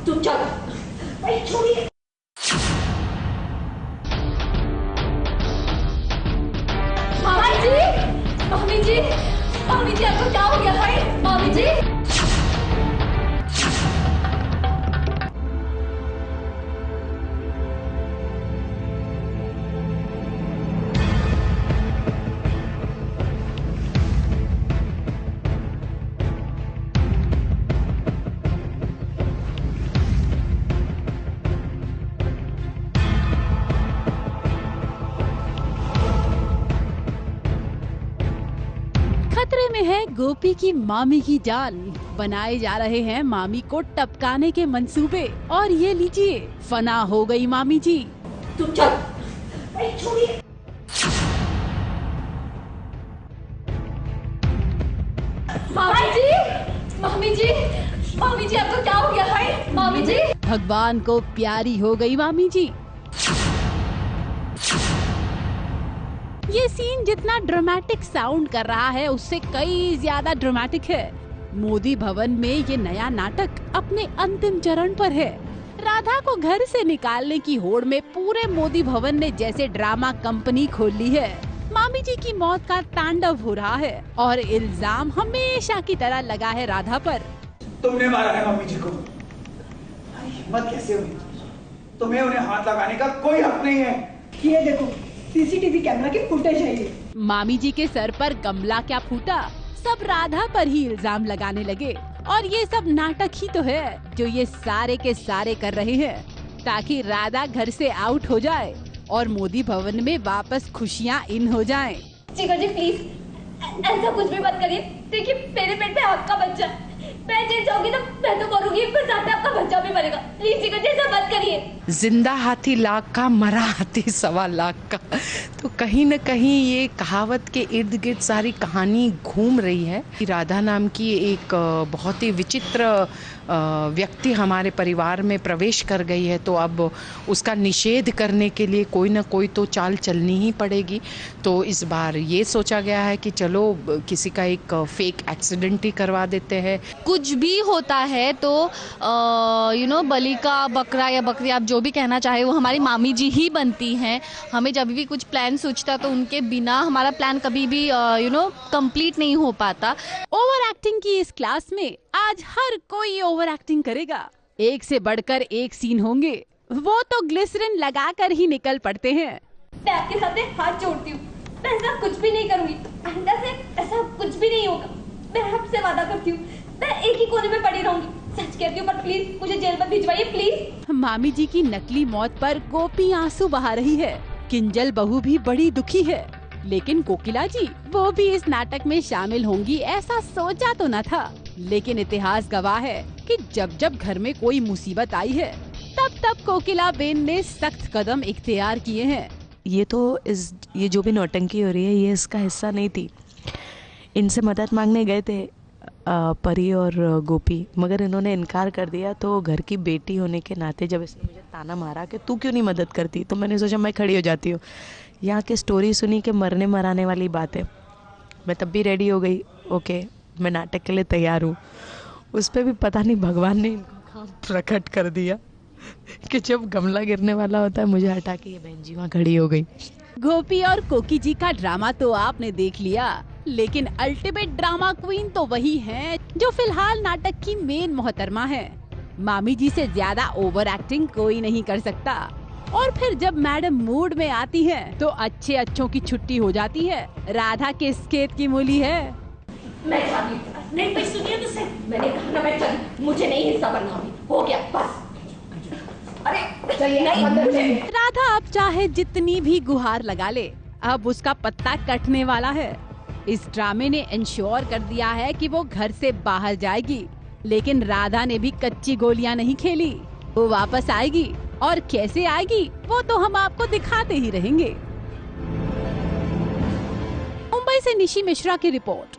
तुम चल। भाई छोड़िए। मामी जी, मामी जी, मामी जी आपको क्या हो गया भाई? मामी जी। खतरे में है गोपी की मामी की जान। बनाए जा रहे हैं मामी को टपकाने के मंसूबे और ये लीजिए फना हो गई मामी जी। तुम चल। भाई छोड़िए। मामी जी, मामी जी, मामी जी आपको क्या हो गया भाई? मामी जी। भगवान को प्यारी हो गई मामी जी। ये सीन जितना ड्रामेटिक साउंड कर रहा है उससे कई ज्यादा ड्रामेटिक है। मोदी भवन में ये नया नाटक अपने अंतिम चरण पर है। राधा को घर से निकालने की होड़ में पूरे मोदी भवन ने जैसे ड्रामा कंपनी खोल ली है। मामी जी की मौत का तांडव हो रहा है और इल्जाम हमेशा की तरह लगा है राधा पर। तुमने मारा है मम्मी जी को। हिम्मत कैसे हुई? तुम्हें उन्हें हाथ लगाने का कोई हक नहीं है। ये देखो सीसीटीवी कैमरा की फुटेज है ये। मामी जी के सर पर गमला क्या फूटा, सब राधा पर ही इल्जाम लगाने लगे। और ये सब नाटक ही तो है जो ये सारे के सारे कर रहे हैं ताकि राधा घर से आउट हो जाए और मोदी भवन में वापस खुशियाँ इन हो जाएं। जिगर जी प्लीज ऐसा कुछ भी मत करिए। देखिए मेरे पेट में आपका बच्चा है। मैं जेल जाऊंगी तो मैं तो करूंगी, फिर साथ में आपका बच्चा भी मरेगा। प्लीज जिगर जी ऐसा मत करिए। जिंदा हाथी लाख का, मरा हाथी 1.25 लाख का। तो कहीं न कहीं ये कहावत के इर्द गिर्द सारी कहानी घूम रही है। राधा नाम की एक बहुत ही विचित्र व्यक्ति हमारे परिवार में प्रवेश कर गई है, तो अब उसका निषेध करने के लिए कोई ना कोई तो चाल चलनी ही पड़ेगी। तो इस बार ये सोचा गया है कि चलो किसी का एक फेक एक्सीडेंट ही करवा देते हैं। कुछ भी होता है तो बलि का बकरा या बकरी, आप जो भी कहना चाहे, वो हमारी मामी जी ही बनती हैं। हमें जब भी कुछ प्लान सोचता तो उनके बिना हमारा प्लान कभी भी कंप्लीट नहीं हो पाता। ओवर एक्टिंग की इस क्लास में आज हर कोई ओवर एक्टिंग करेगा। एक से बढ़कर एक सीन होंगे, वो तो ग्लिसरीन लगाकर ही निकल पड़ते हैं। मैं आपके सामने हाथ जोड़ती हूँ, मैं ऐसा कुछ भी नहीं करूंगी। आइंदा से ऐसा कुछ भी नहीं होगा। मैं आपसे वादा करती हूँ, मैं एक ही कोने में पड़ी रहूंगी। सच कहती हूँ, पर प्लीज मुझे जेल मत भिजवाइए प्लीज। मामी जी की नकली मौत पर गोपी आंसू बहा रही है। किंजल बहू भी बड़ी दुखी है, लेकिन कोकिला जी वो भी इस नाटक में शामिल होंगी ऐसा सोचा तो न था। लेकिन इतिहास गवाह है कि जब जब घर में कोई मुसीबत आई है तब तब कोकिला बेन ने सख्त कदम इख्तियार किए हैं। ये जो भी नौटंकी हो रही है ये इसका हिस्सा नहीं थी। इनसे मदद मांगने गए थे परी और गोपी, मगर इन्होंने इनकार कर दिया। तो घर की बेटी होने के नाते जब इसने मुझे ताना मारा कि तू क्यों नहीं मदद करती, तो मैंने सोचा मैं खड़ी हो जाती हूँ। यहाँ की स्टोरी सुनी कि मरने मराने वाली बात है, मैं तब भी रेडी हो गई। ओके, मैं नाटक के लिए तैयार हूँ। उस पर भी पता नहीं भगवान ने इनको कहाँ प्रकट कर दिया कि जब गमला गिरने वाला होता है मुझे हटा के ये बहन जी वहाँ खड़ी हो गई। गोपी और कोकी जी का ड्रामा तो आपने देख लिया, लेकिन अल्टीमेट ड्रामा क्वीन तो वही हैं जो फिलहाल नाटक की मेन मोहतरमा है। मामी जी से ज्यादा ओवर एक्टिंग कोई नहीं कर सकता। और फिर जब मैडम मूड में आती हैं, तो अच्छे अच्छों की छुट्टी हो जाती है। राधा के स्केट की मूली है। मैं नहीं पे सुनिए तुझसे, मैंने कहा ना मैं चल, मुझे नहीं हिस्सा बनना अभी, हो गया बस। अरे चलिए नहीं। राधा अब चाहे जितनी भी गुहार लगा ले, अब उसका पत्ता कटने वाला है। इस ड्रामे ने इंश्योर कर दिया है कि वो घर से बाहर जाएगी, लेकिन राधा ने भी कच्ची गोलियां नहीं खेली। वो वापस आएगी, और कैसे आएगी वो तो हम आपको दिखाते ही रहेंगे। मुंबई से निशी मिश्रा की रिपोर्ट।